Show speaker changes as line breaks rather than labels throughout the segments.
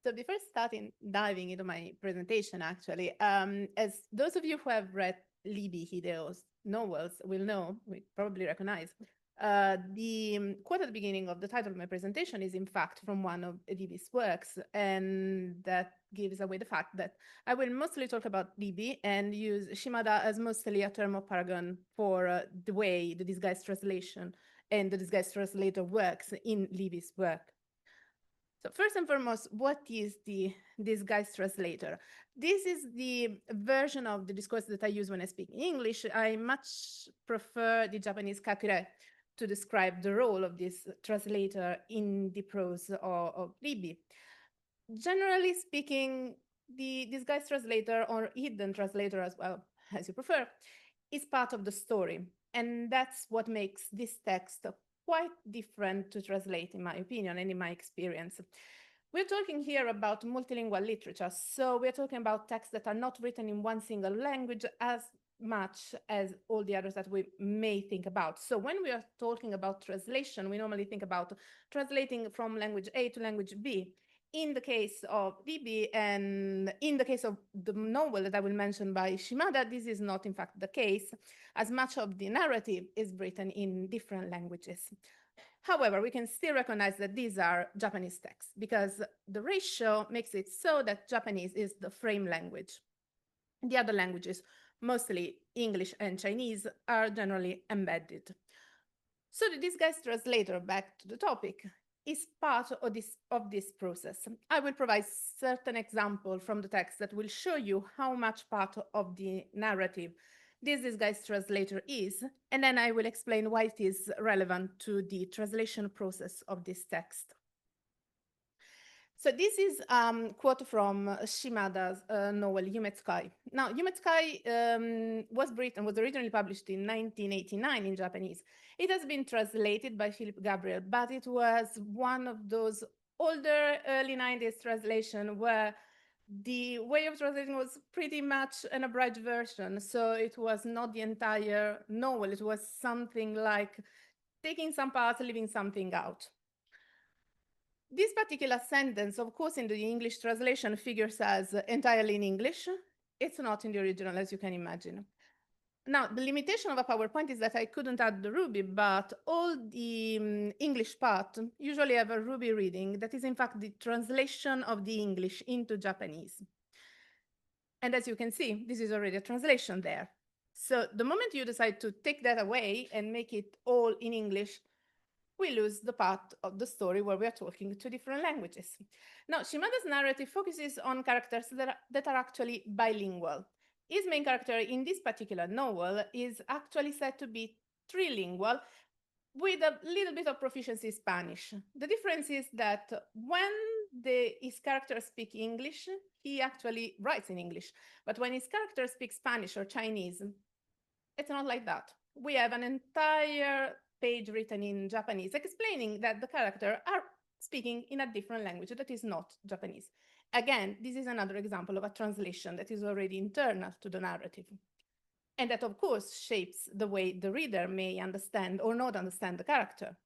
So before starting diving into my presentation, actually, as those of you who have read Levy Hideo's novels will know, we probably recognize, the quote at the beginning of the title of my presentation is in fact from one of Levy's works, and that gives away the fact that I will mostly talk about Levy and use Shimada as mostly a term of paragon for the way the disguised translation and the disguised translator works in Levy's work. So first and foremost, what is the disguised translator? This is the version of the discourse that I use when I speak English. I much prefer the Japanese kakure to describe the role of this translator in the prose of Levy. Generally speaking, the disguised translator or hidden translator as well, as you prefer, is part of the story. And that's what makes this text quite different to translate, in my opinion, and in my experience. We're talking here about multilingual literature, so we're talking about texts that are not written in one single language as much as all the others that we may think about. So when we are talking about translation, we normally think about translating from language A to language B. In the case of Levy and in the case of the novel that I will mention by Shimada, this is not in fact the case, as much of the narrative is written in different languages. However, we can still recognize that these are Japanese texts because the ratio makes it so that Japanese is the frame language. The other languages, mostly English and Chinese, are generally embedded. So the disguised translator, back to the topic, is part of this process. I will provide certain examples from the text that will show you how much part of the narrative this disguised translator is, and then I will explain why it is relevant to the translation process of this text. So this is a quote from Shimada's novel Yumetsukai. Now, Yumetsukai was originally published in 1989 in Japanese. It has been translated by Philip Gabriel, but it was one of those older, early 90s translation where the way of translating was pretty much an abridged version. So it was not the entire novel. It was something like taking some parts, leaving something out. This particular sentence, of course, in the English translation figures as entirely in English. It's not in the original, as you can imagine. Now, the limitation of a PowerPoint is that I couldn't add the Ruby, but all the English part usually have a Ruby reading that is in fact the translation of the English into Japanese. And as you can see, this is already a translation there. So the moment you decide to take that away and make it all in English, we lose the part of the story where we are talking two different languages. Now, Shimada's narrative focuses on characters that are actually bilingual. His main character in this particular novel is actually said to be trilingual with a little bit of proficiency in Spanish. The difference is that when his characters speak English, he actually writes in English. But when his character speaks Spanish or Chinese, it's not like that. We have an entire page written in Japanese explaining that the characters are speaking in a different language that is not Japanese. Again, this is another example of a translation that is already internal to the narrative. And that, of course, shapes the way the reader may understand or not understand the character.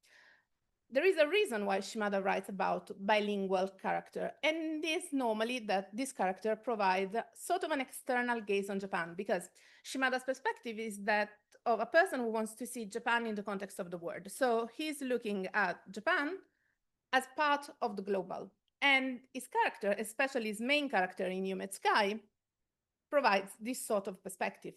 There is a reason why Shimada writes about bilingual character, and it is normally that this character provides sort of an external gaze on Japan, because Shimada's perspective is that of a person who wants to see Japan in the context of the world. So he's looking at Japan as part of the global. And his character, especially his main character in Yumetsukai, provides this sort of perspective.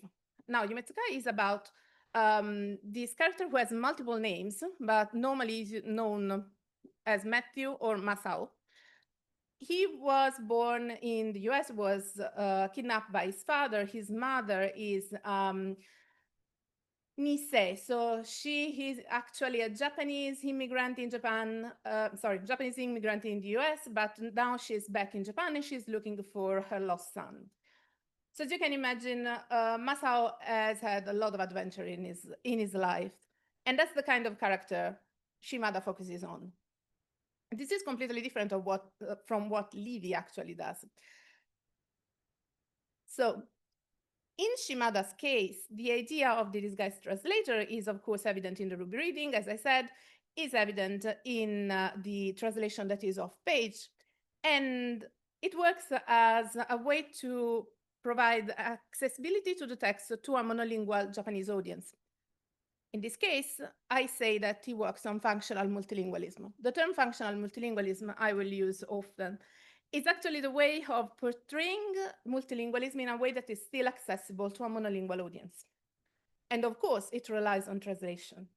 Now, Yumetsukai is about this character who has multiple names, but normally is known as Matthew or Masao. He was born in the US, was kidnapped by his father. His mother is Nisei. So she is actually a Japanese immigrant in Japan, Japanese immigrant in the US, but now she's back in Japan and she's looking for her lost son. So as you can imagine, Masao has had a lot of adventure in his life. And that's the kind of character Shimada focuses on. This is completely different from what Levy actually does. So in Shimada's case, the idea of the disguised translator is, of course, evident in the Ruby reading, as I said, is evident in the translation that is off page. And it works as a way to provide accessibility to the text to a monolingual Japanese audience. In this case, I say that he works on functional multilingualism. The term functional multilingualism I will use often. It's actually the way of portraying multilingualism in a way that is still accessible to a monolingual audience. And of course, it relies on translation.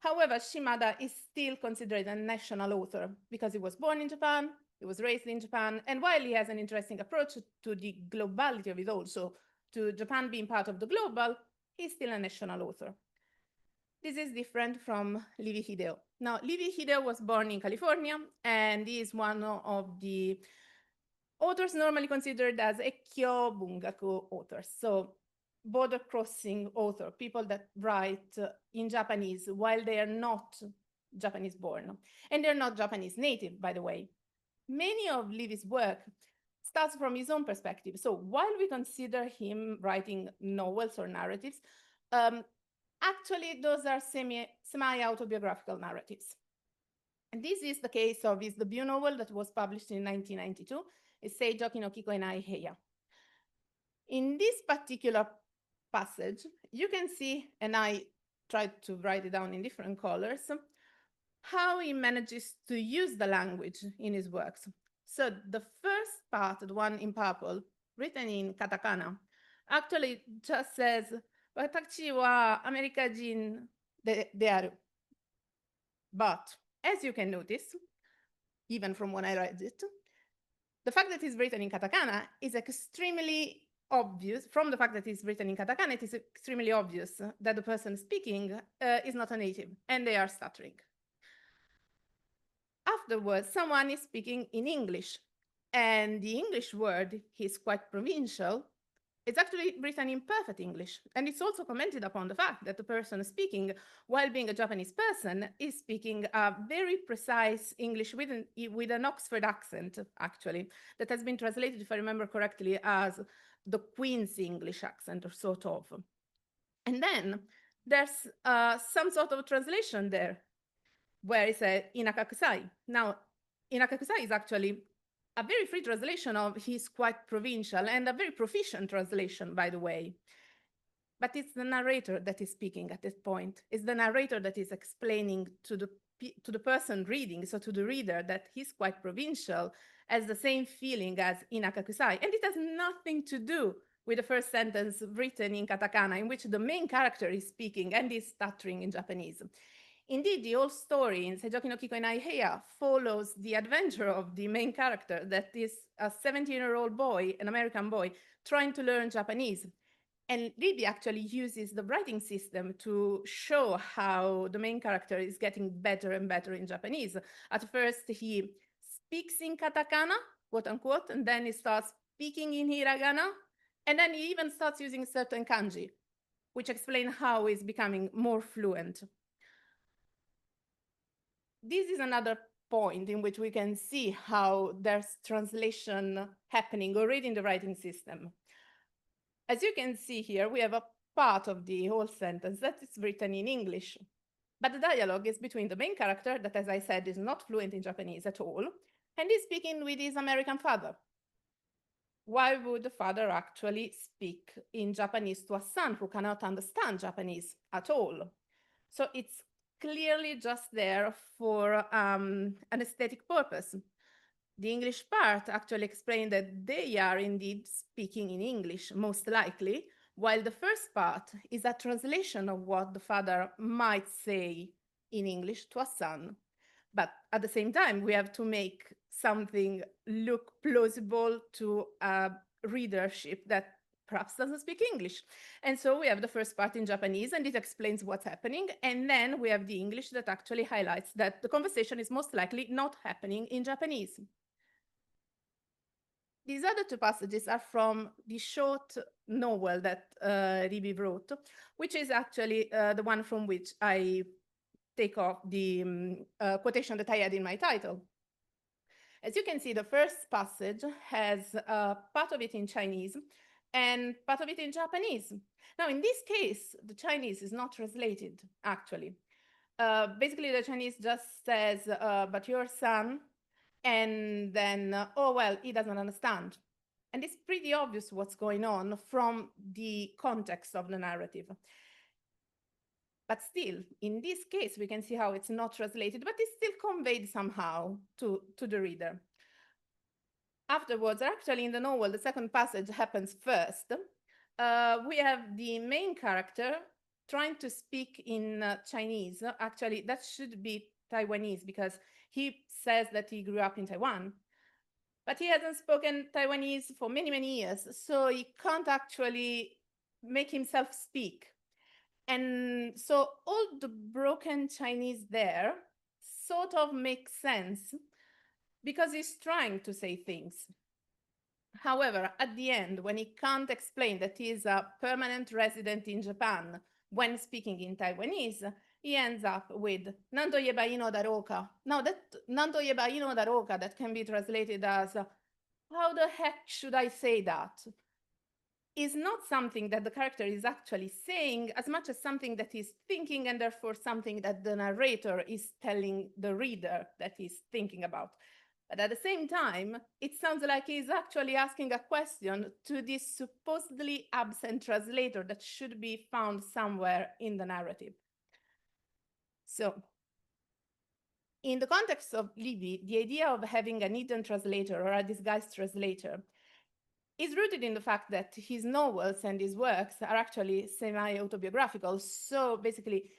However, Shimada is still considered a national author because he was born in Japan, he was raised in Japan, and while he has an interesting approach to the globality of it also, to Japan being part of the global, he's still a national author. This is different from Levy Hideo. Now, Levy Hideo was born in California, and he is one of the authors normally considered as Ekkyo Bungaku authors. So border-crossing author, people that write in Japanese while they are not Japanese born. And they're not Japanese native, by the way. Many of Levy's work starts from his own perspective. So while we consider him writing novels or narratives, actually those are semi-autobiographical narratives. And this is the case of his debut novel that was published in 1992, is Seijōki no Kikoenai Heya. In this particular passage, you can see, and I tried to write it down in different colors, how he manages to use the language in his works. So the first part, the one in purple, written in katakana, actually just says, "Watashi wa Amerikajin de aru." But as you can notice, even from when I read it, the fact that it's written in katakana is extremely obvious. From the fact that it's written in katakana, it is extremely obvious that the person speaking is not a native and they are stuttering. Afterwards, someone is speaking in English, and the English word is quite provincial. It's actually written in perfect English, and it's also commented upon the fact that the person speaking, while being a Japanese person, is speaking a very precise English with an Oxford accent, actually, that has been translated, if I remember correctly, as the Queen's English accent, or sort of. And then there's some sort of translation there, where it says inakakusai. Now, inakakusai is actually a very free translation of he's quite provincial, and a very proficient translation, by the way. But it's the narrator that is speaking at this point. It's the narrator that is explaining to the person reading, so to the reader, that he's quite provincial, has the same feeling as inakakusai. And it has nothing to do with the first sentence written in katakana, in which the main character is speaking and is stuttering in Japanese. Indeed, the whole story in Seijōki no Kikoenai Heya follows the adventure of the main character, that is a 17-year-old boy, an American boy, trying to learn Japanese. And Levy actually uses the writing system to show how the main character is getting better and better in Japanese. At first, he speaks in katakana, quote unquote, and then he starts speaking in hiragana, and then he even starts using certain kanji, which explain how he's becoming more fluent. This is another point in which we can see how there's translation happening already in the writing system. As you can see here, we have a part of the whole sentence that is written in English, but the dialogue is between the main character, that, as I said, is not fluent in Japanese at all, and is speaking with his American father. Why would the father actually speak in Japanese to a son who cannot understand Japanese at all? So it's clearly just there for an aesthetic purpose. The English part actually explained that they are indeed speaking in English, most likely, while the first part is a translation of what the father might say in English to a son. But at the same time, we have to make something look plausible to a readership that perhaps doesn't speak English. And so we have the first part in Japanese, and it explains what's happening. And then we have the English that actually highlights that the conversation is most likely not happening in Japanese. These other two passages are from the short novel that Levy wrote, which is actually the one from which I take off the quotation that I had in my title. As you can see, the first passage has part of it in Chinese and part of it in Japanese. Now, in this case, the Chinese is not translated, actually. Basically, the Chinese just says, but your son And then, oh, well, he doesn't understand. And it's pretty obvious what's going on from the context of the narrative. But still, in this case, we can see how it's not translated, but it's still conveyed somehow to the reader. Afterwards, actually in the novel, the second passage happens first. We have the main character trying to speak in Chinese. Actually, that should be Taiwanese because he says that he grew up in Taiwan, but he hasn't spoken Taiwanese for many, many years, so he can't actually make himself speak. And so all the broken Chinese there sort of makes sense because he's trying to say things. However, at the end, when he can't explain that he is a permanent resident in Japan when speaking in Taiwanese, he ends up with なんと言えばいいのだろうか. Now that なんと言えばいいのだろうか, that can be translated as how the heck should I say that? Is not something that the character is actually saying as much as something that he's thinking, and therefore something that the narrator is telling the reader that he's thinking about. But at the same time, it sounds like he's actually asking a question to this supposedly absent translator that should be found somewhere in the narrative. So, in the context of Levy, the idea of having a hidden translator or a disguised translator is rooted in the fact that his novels and his works are actually semi-autobiographical. So basically,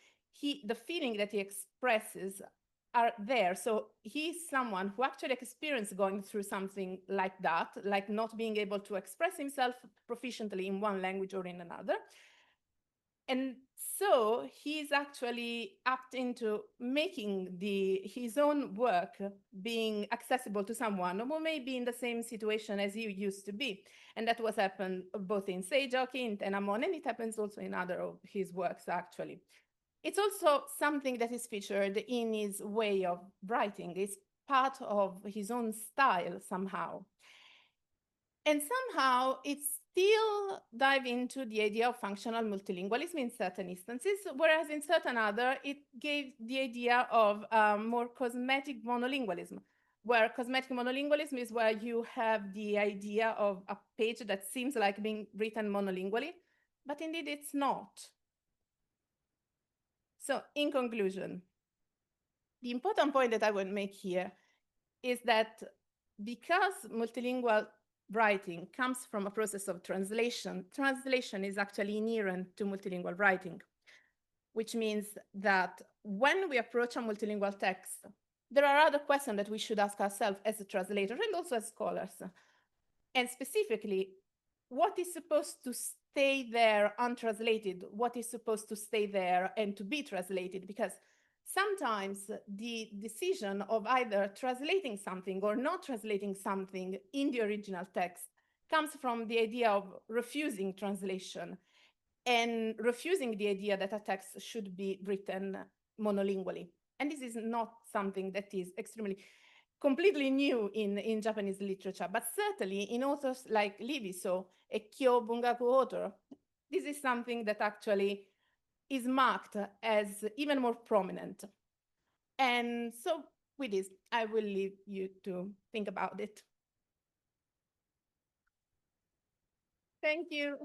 the feeling that he expresses are there. So he's someone who actually experienced going through something like that, like not being able to express himself proficiently in one language or in another. And so he's actually upped into making his own work being accessible to someone who may be in the same situation as he used to be. And that was happened both in Seijōki, in Tenanmon, and it happens also in other of his works, actually. It's also something that is featured in his way of writing. It's part of his own style somehow. And somehow it still dive into the idea of functional multilingualism in certain instances, whereas in certain other, it gave the idea of more cosmetic monolingualism, where cosmetic monolingualism is where you have the idea of a page that seems like being written monolingually, but indeed it's not. So in conclusion, the important point that I would make here is that because multilingual writing comes from a process of translation, translation is actually inherent to multilingual writing, which means that when we approach a multilingual text, there are other questions that we should ask ourselves as a translator and also as scholars. And specifically, what is supposed to stay there untranslated? What is supposed to stay there and to be translated? Because sometimes the decision of either translating something or not translating something in the original text comes from the idea of refusing translation and refusing the idea that a text should be written monolingually. And this is not something that is completely new in Japanese literature, but certainly in authors like Levy, so a Kyo Bungaku author, this is something that actually is marked as even more prominent. And so with this, I will leave you to think about it. Thank you.